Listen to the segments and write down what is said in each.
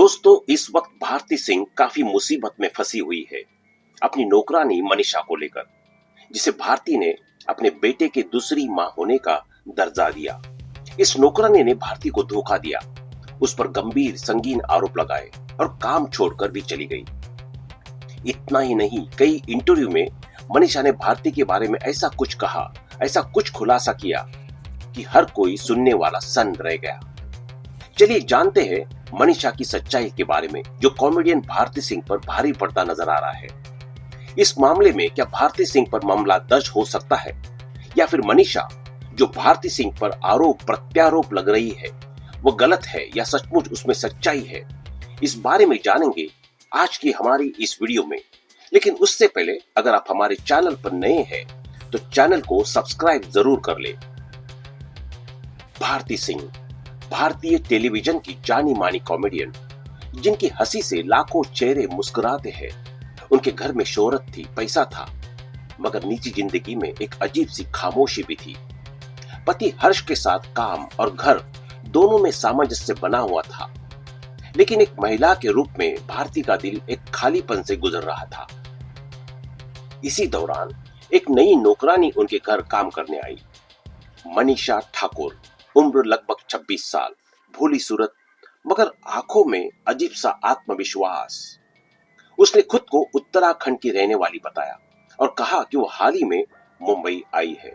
दोस्तों, इस वक्त भारती सिंह काफी मुसीबत में फंसी हुई है अपनी नौकरानी मनीषा को लेकर, जिसे भारती ने अपने बेटे के दूसरी मां होने का दर्जा दिया। इस नौकरानी ने भारती को धोखा दिया, उस पर गंभीर संगीन आरोप लगाए और काम छोड़कर भी चली गई। इतना ही नहीं, कई इंटरव्यू में मनीषा ने भारती के बारे में ऐसा कुछ कहा, ऐसा कुछ खुलासा किया कि हर कोई सुनने वाला सन्न रह गया। चलिए जानते हैं मनीषा की सच्चाई के बारे में, जो कॉमेडियन भारती सिंह पर भारी पड़ता नजर आ रहा है। इस मामले में क्या भारती सिंह पर मामला दर्ज हो सकता है, या फिर मनीषा जो भारती सिंह पर आरोप प्रत्यारोप लग रही है वो गलत है, या सचमुच उसमें सच्चाई है? इस बारे में जानेंगे आज की हमारी इस वीडियो में। लेकिन उससे पहले अगर आप हमारे चैनल पर नए हैं तो चैनल को सब्सक्राइब जरूर कर ले। भारती सिंह भारतीय टेलीविजन की जानी मानी कॉमेडियन, जिनकी हंसी से लाखों चेहरे मुस्कुराते हैं। उनके घर में शोहरत थी, पैसा था, मगर निजी जिंदगी में एक अजीब सी खामोशी भी थी। पति हर्ष के साथ काम और घर दोनों में सामंजस्य बना हुआ था, लेकिन एक महिला के रूप में भारती का दिल एक खालीपन से गुजर रहा था। इसी दौरान एक नई नौकरानी उनके घर काम करने आई। मनीषा ठाकुर, उम्र लगभग 26 साल, भोली सूरत, मगर आंखों में अजीब सा आत्मविश्वास। उसने खुद को उत्तराखंड की रहने वाली बताया और कहा कि वो हाल ही में मुंबई आई है।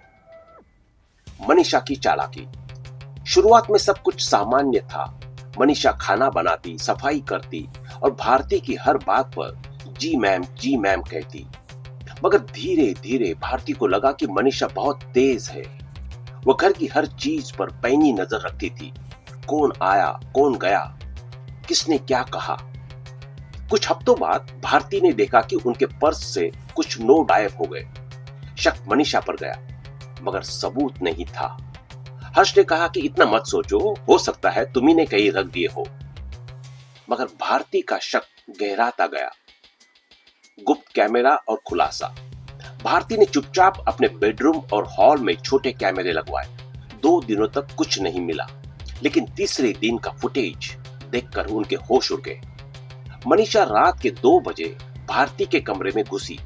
मनीषा की चालाकी। शुरुआत में सब कुछ सामान्य था। मनीषा खाना बनाती, सफाई करती और भारती की हर बात पर जी मैम कहती। मगर धीरे धीरे भारती को लगा कि मनीषा बहुत तेज है। वो घर की हर चीज पर पैनी नजर रखती थी। कौन आया, कौन गया, किसने क्या कहा। कुछ हफ्तों बाद भारती ने देखा कि उनके पर्स से कुछ नोट गायब हो गए। शक मनीषा पर गया, मगर सबूत नहीं था। हर्ष ने कहा कि इतना मत सोचो, हो सकता है तुम्ही ने कहीं रख दिए हो। मगर भारती का शक गहराता गया। गुप्त कैमरा और खुलासा। भारती ने चुपचाप अपने बेडरूम और हॉल में छोटे कैमरे लगवाए। 2 दिनों तक कुछ नहीं मिला, लेकिन तीसरे दिन का फुटेज देखकर उनके होश उड़ गए। मनीषा रात के 2 बजे भारती के कमरे में घुसी,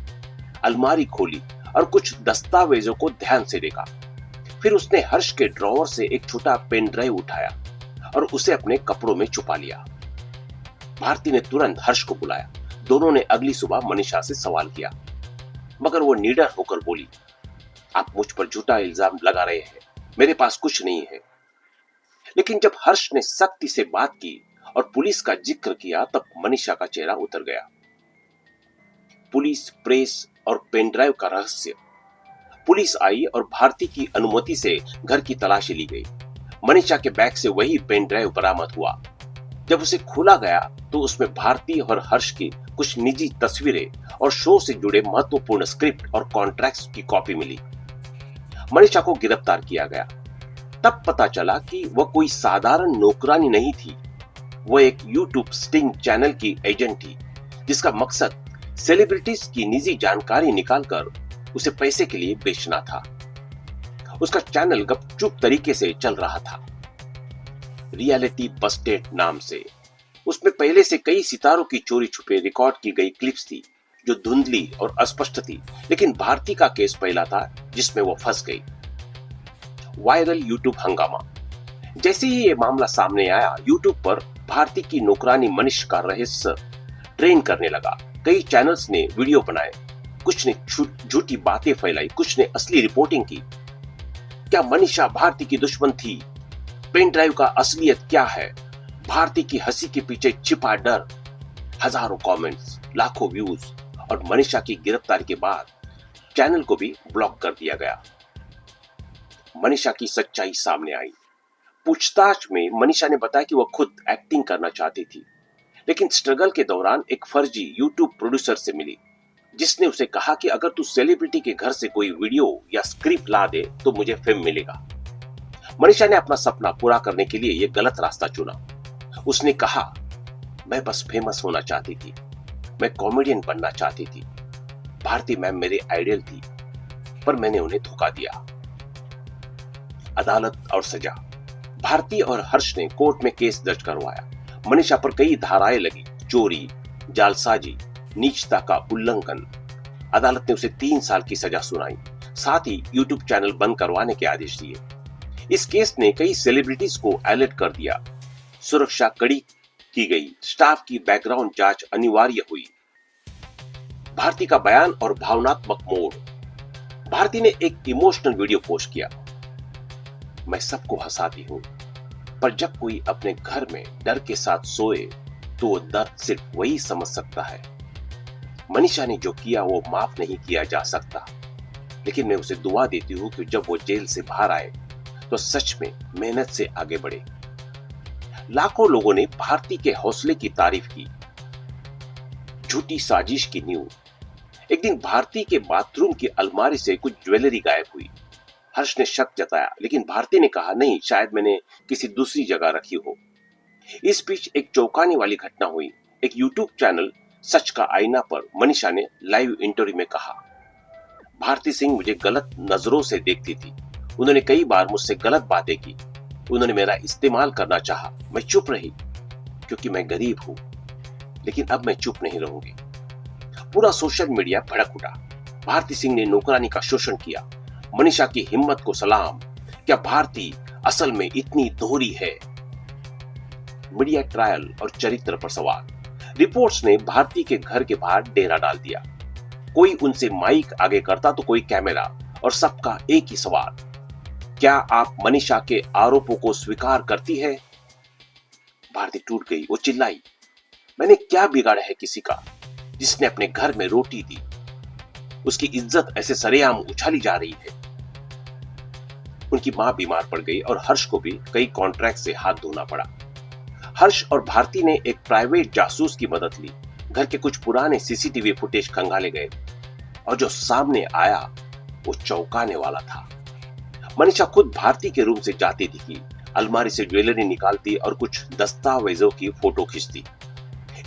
अलमारी खोली और कुछ दस्तावेजों को ध्यान से देखा। फिर उसने हर्ष के ड्रॉवर से एक छोटा पेन ड्राइव उठाया और उसे अपने कपड़ों में छुपा लिया। भारती ने तुरंत हर्ष को बुलाया। दोनों ने अगली सुबह मनीषा से सवाल किया, मगर वो निडर होकर बोली, आप मुझ पर झूठा इल्जाम लगा रहे हैं, मेरे पास कुछ नहीं है। लेकिन जब हर्ष ने सख्ती से बात की और पुलिस का जिक्र किया, तब मनीषा का चेहरा उतर गया। पुलिस, प्रेस और पेनड्राइव का रहस्य। पुलिस आई और भारती की अनुमति से घर की तलाशी ली गई। मनीषा के बैग से वही पेनड्राइव बरामद हुआ। जब उसे खोला गया तो उसमें भारती और हर्ष की कुछ निजी तस्वीरें और शो से जुड़े महत्वपूर्ण स्क्रिप्ट और कॉन्ट्रैक्ट्स की कॉपी मिली। मनीषा को गिरफ्तार किया गया। तब पता चला कि वह कोई साधारण नौकरानी नहीं थी। वह एक यूट्यूब स्टिंग चैनल की एजेंट थी, जिसका मकसद सेलिब्रिटीज की निजी जानकारी निकालकर उसे पैसे के लिए बेचना था। उसका चैनल गुपचुप तरीके से चल रहा था, रियलिटी बस्टेड नाम से। उसमें पहले से कई सितारों की चोरी छुपे रिकॉर्ड की गई क्लिप्स थी, जो धुंधली और अस्पष्ट थी। लेकिन भारती का केस पहला था जिसमें वो फंस गई। वायरल यूट्यूब हंगामा। जैसे ही ये मामला सामने आया, यूट्यूब पर भारती की नौकरानी मनीष का रहस्य ट्रेंड करने लगा। कई चैनल्स ने वीडियो बनाए, कुछ ने झूठी बातें फैलाई, कुछ ने असली रिपोर्टिंग की। क्या मनीषा भारती की दुश्मन थी? पेन ड्राइव का असलियत क्या है? भारती की हंसी के पीछे छिपा डर। हजारों कमेंट्स, लाखों व्यूज और मनीषा की गिरफ्तारी के बाद चैनल को भी ब्लॉक कर दिया गया। मनीषा की सच्चाई सामने आई। पूछताछ में मनीषा ने बताया कि वह खुद एक्टिंग करना चाहती थी, लेकिन स्ट्रगल के दौरान एक फर्जी यूट्यूब प्रोड्यूसर से मिली, जिसने उसे कहा कि अगर तू सेलिब्रिटी के घर से कोई वीडियो या स्क्रिप्ट ला दे तो मुझे फेम मिलेगा। मनीषा ने अपना सपना पूरा करने के लिए यह गलत रास्ता चुना। उसने कहा, मैं बस फेमस होना चाहती थी, मैं कॉमेडियन बनना चाहती थी। भारती मैम मेरे आइडियल थी, पर मैंने उन्हें धोखा दिया। अदालत और सजा। भारती और हर्ष ने कोर्ट में केस दर्ज करवाया। मनीषा पर कई धाराएं लगी, चोरी, जालसाजी, नीचता का उल्लंघन। अदालत ने उसे 3 साल की सजा सुनाई, साथ ही यूट्यूब चैनल बंद करवाने के आदेश दिए। इस केस ने कई सेलिब्रिटीज को अलर्ट कर दिया। सुरक्षा कड़ी की गई, स्टाफ की बैकग्राउंड जांच अनिवार्य हुई। भारती का बयान और भावनात्मक मोड़। भारती ने एक इमोशनल वीडियो पोस्ट किया। मैं सबको हंसाती हूं, पर जब कोई अपने घर में डर के साथ सोए तो वो दर्द सिर्फ वही समझ सकता है। मनीषा ने जो किया वो माफ नहीं किया जा सकता, लेकिन मैं उसे दुआ देती हूं कि जब वो जेल से बाहर आए तो सच में मेहनत से आगे बढ़े। लाखों लोगों ने भारती के हौसले की तारीफ की। झूठी साजिश की नींव। एक दिन भारती के बाथरूम की अलमारी से कुछ ज्वेलरी गायब हुई। हर्ष ने शक जताया, लेकिन भारती ने कहा, नहीं, शायद मैंने किसी दूसरी जगह रखी हो। इस बीच एक चौंकाने वाली घटना हुई। एक यूट्यूब चैनल सच का आईना पर मनीषा ने लाइव इंटरव्यू में कहा, भारती सिंह मुझे गलत नजरों से देखती थी। उन्होंने कई बार मुझसे गलत बातें की। उन्होंने मेरा इस्तेमाल करना चाहा। मैं चुप रही क्योंकि मैं गरीब हूं, लेकिन अब मैं चुप नहीं रहूंगी। पूरा सोशल मीडिया भड़क उठा। भारती सिंह ने नौकरानी का शोषण किया। मनीषा की हिम्मत को सलाम। क्या भारती असल में इतनी दोहरी है? मीडिया ट्रायल और चरित्र पर सवाल। रिपोर्ट्स ने भारती के घर के बाहर डेरा डाल दिया। कोई उनसे माइक आगे करता तो कोई कैमरा, और सबका एक ही सवाल, क्या आप मनीषा के आरोपों को स्वीकार करती है? भारती टूट गई। वो चिल्लाई, मैंने क्या बिगाड़ा है किसी का, जिसने अपने घर में रोटी दी? उसकी इज्जत ऐसे सरेआम उछाली जा रही है। उनकी मां बीमार पड़ गई और हर्ष को भी कई कॉन्ट्रैक्ट से हाथ धोना पड़ा। हर्ष और भारती ने एक प्राइवेट जासूस की मदद ली। घर के कुछ पुराने सीसीटीवी फुटेज खंगाले गए और जो सामने आया वो चौंकाने वाला था। मनीषा खुद भारती के रूम से जाती दिखी, अलमारी से ज्वेलरी निकालती और कुछ दस्तावेजों की फोटो खींचती।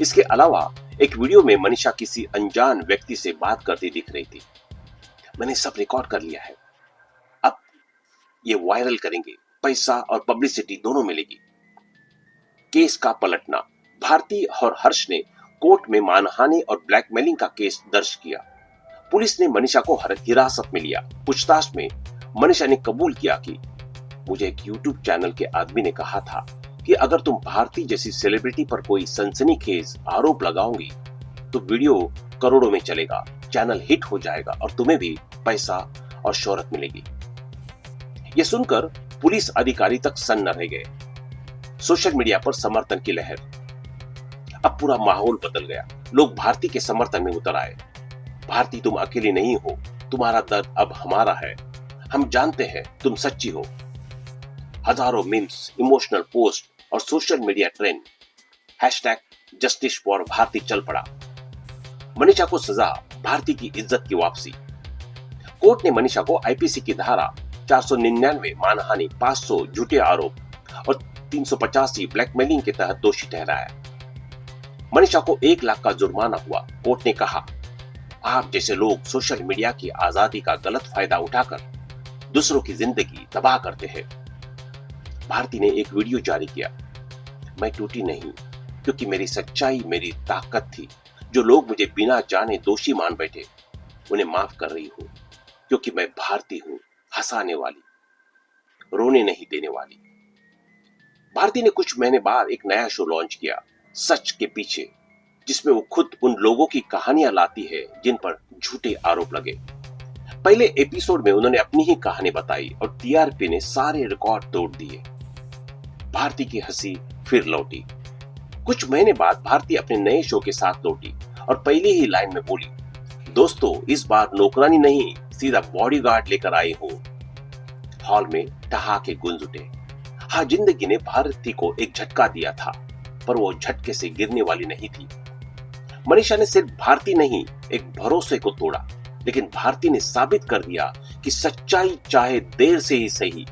इसके अलावा एक वीडियो में मनीषा किसी अनजान व्यक्ति से बात करती दिख रही थी। मैंने सब रिकॉर्ड कर लिया है, अब ये वायरल करेंगे, पैसा और पब्लिसिटी दोनों मिलेगी। केस का पलटना। भारती और हर्ष ने कोर्ट में मानहानि और ब्लैकमेलिंग का केस दर्ज किया। पुलिस ने मनीषा को हिरासत में लिया। पूछताछ में मनीषा ने कबूल किया कि मुझे एक यूट्यूब चैनल के आदमी ने कहा था कि अगर तुम भारती जैसी सेलिब्रिटी पर कोई सनसनीखेज आरोप लगाओगी तो वीडियो करोड़ों में चलेगा, चैनल हिट हो जाएगा और तुम्हें भी पैसा और शोहरत मिलेगी। यह सुनकर पुलिस अधिकारी तक सन्न रह गए। सोशल मीडिया पर समर्थन की लहर। अब पूरा माहौल बदल गया। लोग भारती के समर्थन में उतर आए। भारती, तुम अकेली नहीं हो, तुम्हारा दर्द अब हमारा है। हम जानते हैं तुम सच्ची हो। हजारों मीम्स, इमोशनल पोस्ट और social media trend. #Justice for Bharti चल पड़ा। मनीषा को सजा, भारती की इज्जत की वापसी। कोर्ट ने मनीषा को आईपीसी की धारा 499 मानहानि, 500 झूठे आरोप और 385 ब्लैकमेलिंग के तहत दोषी ठहराया। मनीषा को 1 लाख का जुर्माना हुआ। कोर्ट ने कहा, आप जैसे लोग सोशल मीडिया की आजादी का गलत फायदा उठाकर दूसरों की जिंदगी तबाह करते हैं। भारती ने एक वीडियो जारी किया, मैं टूटी नहीं क्योंकि मेरी सच्चाई मेरी ताकत थी। जो लोग मुझे बिना जाने दोषी मान बैठे, उन्हें माफ कर रही हूं क्योंकि मैं भारती हूं, हंसाने वाली, रोने नहीं देने वाली। भारती ने कुछ महीने बाद एक नया शो लॉन्च किया, सच के पीछे, जिसमें वो खुद उन लोगों की कहानियां लाती है जिन पर झूठे आरोप लगे। पहले एपिसोड में उन्होंने अपनी ही कहानी बताई और टीआरपी ने सारे रिकॉर्ड तोड़ दिए। भारती की हंसी फिर लौटी। कुछ महीने बाद भारती अपने नए शो के साथ लौटी और पहली ही लाइन में बोली, दोस्तों इस बार नौकरानी नहीं, सीधा बॉडीगार्ड लेकर आई हूं। हॉल में ठहाके गूंज उठे। हाँ, जिंदगी ने भारती को एक झटका दिया था, पर वो झटके से गिरने वाली नहीं थी। मनीषा ने सिर्फ भारती नहीं, एक भरोसे को तोड़ा, लेकिन भारती ने साबित कर दिया कि सच्चाई चाहे देर से ही सही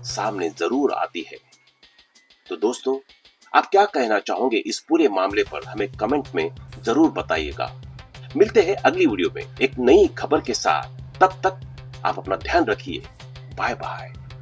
सामने जरूर आती है। तो दोस्तों, आप क्या कहना चाहोगे इस पूरे मामले पर, हमें कमेंट में जरूर बताइएगा। मिलते हैं अगली वीडियो में एक नई खबर के साथ। तब तक आप अपना ध्यान रखिए। Bye bye.